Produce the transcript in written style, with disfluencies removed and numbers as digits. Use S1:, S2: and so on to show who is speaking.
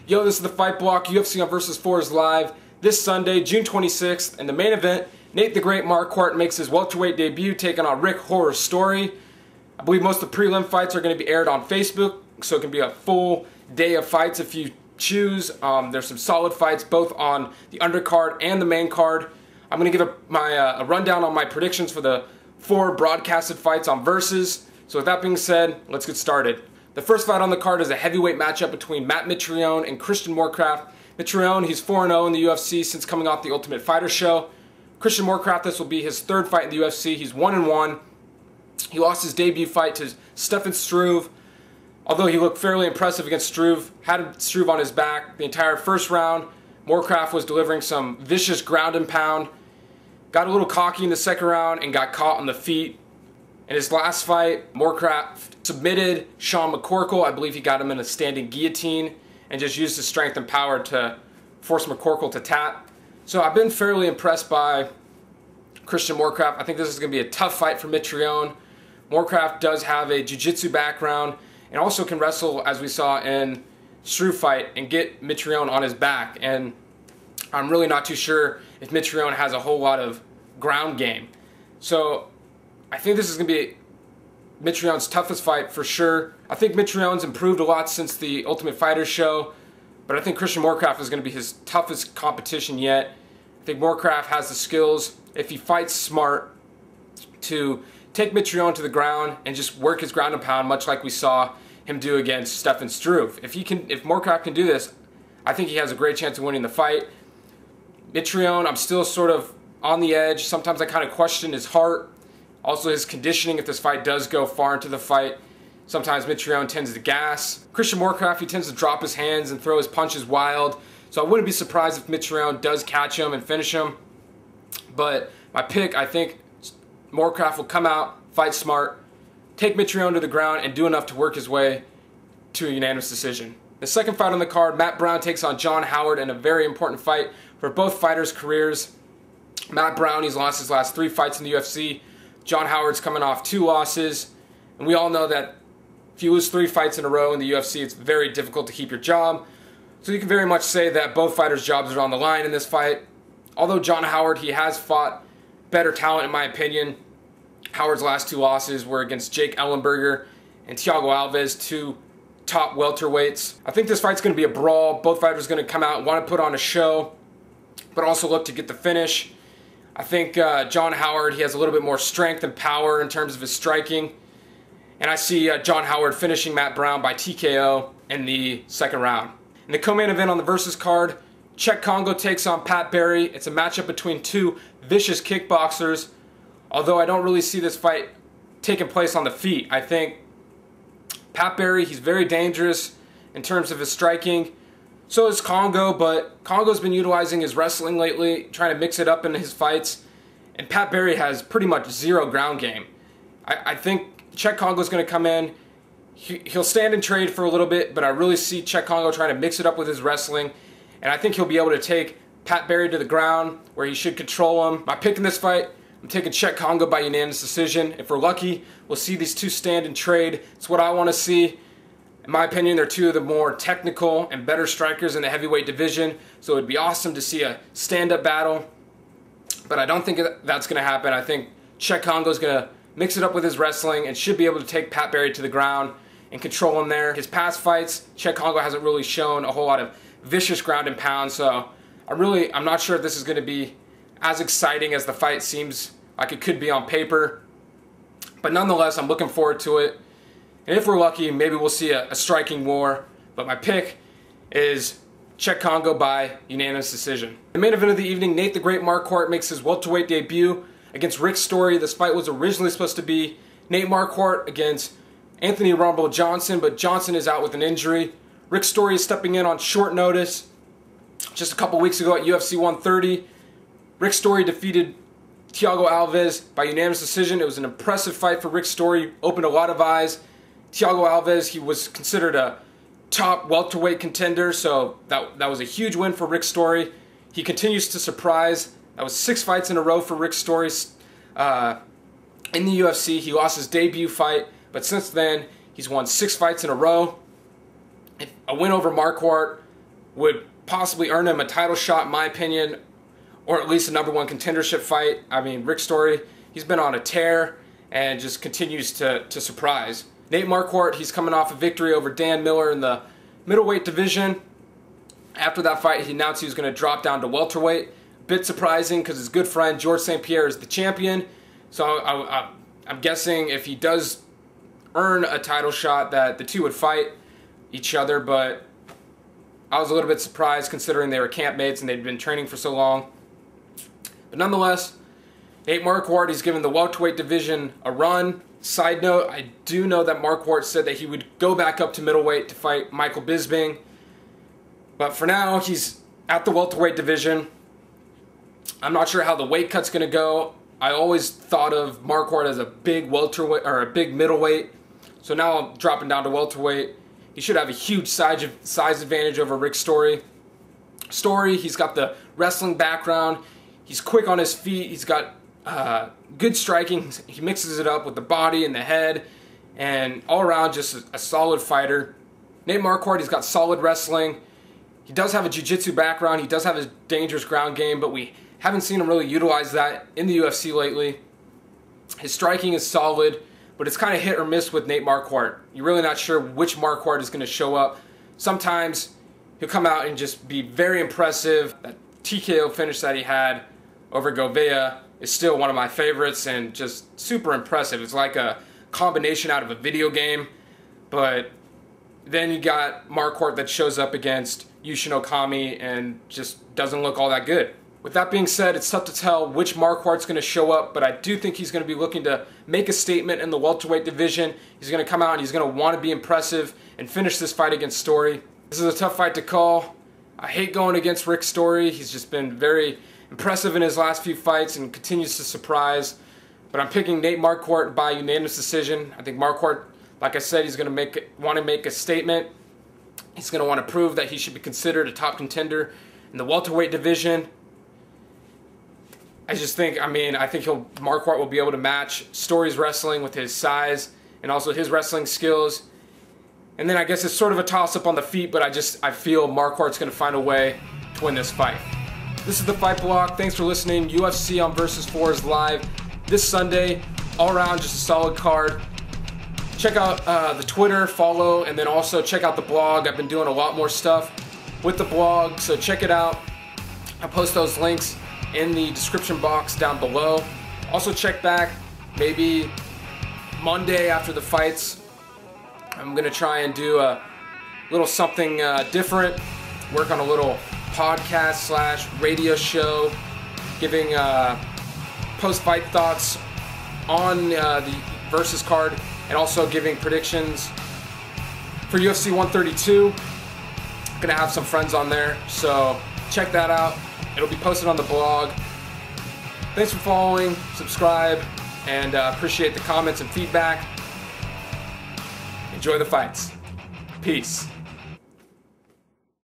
S1: Yo, this is the Fight Block. UFC on Versus 4 is live this Sunday, June 26th. In the main event, Nate the Great Marquardt makes his welterweight debut, taking on Rick Horror Story. I believe most of the prelim fights are going to be aired on Facebook, so it can be a full day of fights if you choose. There's some solid fights both on the undercard and the main card. I'm going to give a rundown on my predictions for the 4 broadcasted fights on Versus. So with that being said, let's get started. The first fight on the card is a heavyweight matchup between Matt Mitrione and Christian Marquardt. Mitrione, he's 4-0 in the UFC since coming off the Ultimate Fighter show. Christian Marquardt, this will be his 3rd fight in the UFC. He's 1-1. He lost his debut fight to Stefan Struve. Although he looked fairly impressive against Struve, had Struve on his back the entire first round. Marquardt was delivering some vicious ground and pound. Got a little cocky in the second round and got caught on the feet. In his last fight, Marquardt submitted Sean McCorkle. I believe he got him in a standing guillotine and just used his strength and power to force McCorkle to tap. So I've been fairly impressed by Christian Marquardt. I think this is going to be a tough fight for Mitrione. Marquardt does have a jiu-jitsu background and also can wrestle, as we saw in Struve fight, and get Mitrione on his back. And I'm really not too sure if Mitrione has a whole lot of ground game. So I think this is going to be Mitrione's toughest fight for sure. I think Mitrione's improved a lot since the Ultimate Fighter show, but I think Christian Marquardt is going to be his toughest competition yet. I think Marquardt has the skills, if he fights smart, to take Mitrione to the ground and just work his ground and pound, much like we saw him do against Stefan Struve. If Marquardt can do this, I think he has a great chance of winning the fight. Mitrione, I'm still sort of on the edge. Sometimes I kind of question his heart. Also his conditioning if this fight does go far into the fight. Sometimes Mitrione tends to gas. Christian Marquardt, he tends to drop his hands and throw his punches wild. So I wouldn't be surprised if Mitrione does catch him and finish him. But my pick, I think Marquardt will come out, fight smart, take Mitrione to the ground, and do enough to work his way to a unanimous decision. The second fight on the card, Matt Brown takes on John Howard in a very important fight for both fighters' careers. Matt Brown, he's lost his last 3 fights in the UFC. John Howard's coming off 2 losses, and we all know that if you lose 3 fights in a row in the UFC, it's very difficult to keep your job. So you can very much say that both fighters' jobs are on the line in this fight. Although John Howard, he has fought better talent in my opinion. Howard's last 2 losses were against Jake Ellenberger and Thiago Alves, 2 top welterweights. I think this fight's going to be a brawl. Both fighters are going to come out and want to put on a show, but also look to get the finish. I think John Howard, he has a little bit more strength and power in terms of his striking. And I see John Howard finishing Matt Brown by TKO in the second round. In the co-main event on the Versus card, Czech Congo takes on Pat Barry. It's a matchup between 2 vicious kickboxers. Although I don't really see this fight taking place on the feet. I think Pat Barry, he's very dangerous in terms of his striking. So is Congo, but Congo's been utilizing his wrestling lately, trying to mix it up in his fights. And Pat Barry has pretty much 0 ground game. I think Czech Congo's going to come in. He'll stand and trade for a little bit, but I really see Czech Congo trying to mix it up with his wrestling. And I think he'll be able to take Pat Barry to the ground, where he should control him. My pick in this fight, I'm taking Czech Congo by unanimous decision. If we're lucky, we'll see these 2 stand and trade. It's what I want to see. In my opinion, they're 2 of the more technical and better strikers in the heavyweight division, so it would be awesome to see a stand-up battle. But I don't think that's going to happen. I think Czech Congo is going to mix it up with his wrestling and should be able to take Pat Barry to the ground and control him there. His past fights, Czech Congo hasn't really shown a whole lot of vicious ground and pound, so I'm not sure if this is going to be as exciting as the fight seems like it could be on paper. But nonetheless, I'm looking forward to it. And if we're lucky, maybe we'll see a striking war. But my pick is Czech Congo by unanimous decision. The main event of the evening, Nate the Great Marquardt makes his welterweight debut against Rick Story. This fight was originally supposed to be Nate Marquardt against Anthony Rumble Johnson, but Johnson is out with an injury. Rick Story is stepping in on short notice. Just a couple weeks ago at UFC 130, Rick Story defeated Thiago Alves by unanimous decision. It was an impressive fight for Rick Story, opened a lot of eyes. Thiago Alves, he was considered a top welterweight contender, so that was a huge win for Rick Story. He continues to surprise. That was 6 fights in a row for Rick Story in the UFC. He lost his debut fight, but since then, he's won 6 fights in a row. A win over Marquardt, would possibly earn him a title shot, in my opinion, or at least a #1 contendership fight. I mean, Rick Story, he's been on a tear and just continues to surprise. Nate Marquardt, he's coming off a victory over Dan Miller in the middleweight division. After that fight, he announced he was going to drop down to welterweight. A bit surprising because his good friend George St. Pierre is the champion. So I'm guessing if he does earn a title shot that the two would fight each other, but I was a little bit surprised considering they were campmates and they'd been training for so long. But nonetheless, Nate Marquardt, he's given the welterweight division a run. Side note, I do know that Marquardt said that he would go back up to middleweight to fight Michael Bisping. But for now, he's at the welterweight division. I'm not sure how the weight cut's going to go. I always thought of Marquardt as a big welterweight or a big middleweight. So now I'm dropping down to welterweight. He should have a huge size advantage over Rick Story. Story, he's got the wrestling background. He's quick on his feet. He's got good striking. He mixes it up with the body and the head, and all around just a solid fighter. Nate Marquardt, he's got solid wrestling. He does have a jiu-jitsu background. He does have a dangerous ground game, but we haven't seen him really utilize that in the UFC lately. His striking is solid, but it's kind of hit or miss with Nate Marquardt. You're really not sure which Marquardt is going to show up. Sometimes he'll come out and just be very impressive. That TKO finish that he had over Govea is still one of my favorites and just super impressive. It's like a combination out of a video game. But then you got Marquardt that shows up against Yushin Okami and just doesn't look all that good. With that being said, it's tough to tell which Marquardt's going to show up, but I do think he's going to be looking to make a statement in the welterweight division. He's going to come out and he's going to want to be impressive and finish this fight against Story. This is a tough fight to call. I hate going against Rick Story. He's just been very impressive in his last few fights and continues to surprise. But I'm picking Nate Marquardt by unanimous decision. I think Marquardt, like I said, he's going to want to make a statement. He's going to want to prove that he should be considered a top contender in the welterweight division. I think Marquardt will be able to match Story's wrestling with his size and also his wrestling skills. And then I guess it's sort of a toss-up on the feet, but I feel Marquardt's going to find a way to win this fight. This is the Fight Block. Thanks for listening. UFC on Vs4 is live this Sunday. All around, just a solid card. Check out the Twitter, follow, and then also check out the blog. I've been doing a lot more stuff with the blog, so check it out. I post those links in the description box down below. Also check back maybe Monday after the fights. I'm going to try and do a little something different. Work on a little podcast / radio show, giving post-fight thoughts on the Versus card and also giving predictions for UFC 132. I'm going to have some friends on there, so check that out. It'll be posted on the blog. Thanks for following, subscribe, and appreciate the comments and feedback. Enjoy the fights. Peace.